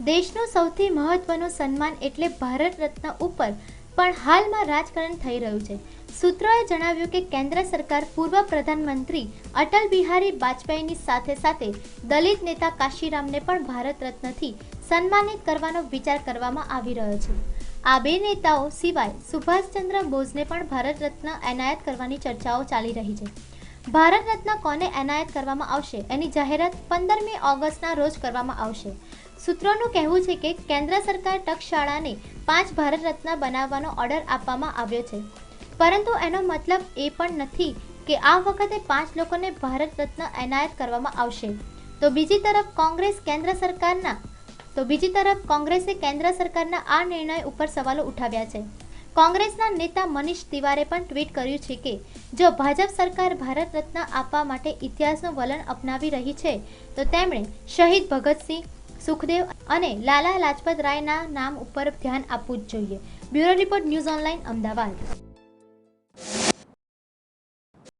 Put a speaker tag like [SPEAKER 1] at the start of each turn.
[SPEAKER 1] દેશનું સૌથી મહત્વનું સન્માન એટલે ભારત રત્ન ઉપર પણ હાલમાં રાજકારણ થઈ રહ્યું છે। સૂત્રોએ જણાવ્યું કે કેન્દ્ર સરકાર પૂર્વ પ્રધાનમંત્રી અટલ બિહારી વાજપેયીની સાથે સાથે દલિત નેતા કાશીરામને પણ ભારત રત્નથી સન્માનિત કરવાનો વિચાર કરવામાં આવી રહ્યો છે। આ બે નેતાઓ સિવાય સુભાષચંદ્ર બોઝને પણ ભારત રત્ન એનાયત કરવાની ચર્ચાઓ ચાલી રહી છે। ભારત રત્ન કોને એનાયત કરવામાં આવશે એની જાહેરાત 15મી ઓગસ્ટના રોજ કરવામાં આવશે। સૂત્રોનું કહેવું છે કે કેન્દ્ર સરકાર ટંકશાળાને 5 ભારત રત્ન બનાવવાનો ઓર્ડર આપવામાં આવ્યો છે, પરંતુ એનો મતલબ એ પણ નથી કે આ વખતે 5 લોકોને ભારત રત્ન એનાયત કરવામાં આવશે। તો બીજી તરફ કોંગ્રેસે કેન્દ્ર સરકારના આ નિર્ણય ઉપર સવાલો ઉઠાવ્યા છે। કોંગ્રેસના નેતા મનીષ તિવારીએ પણ ટ્વીટ કર્યું છે કે જો ભાજપ સરકાર ભારત રત્ન આપવા માટે ઇતિહાસનું વલણ અપનાવી રહી છે તો તેમણે શહીદ ભગતસિંહ, સુખદેવ અને લાલા લાજપત રાયના નામ ઉપર ધ્યાન આપવું જ જોઈએ। Bureau report, news online, Ahmedabad.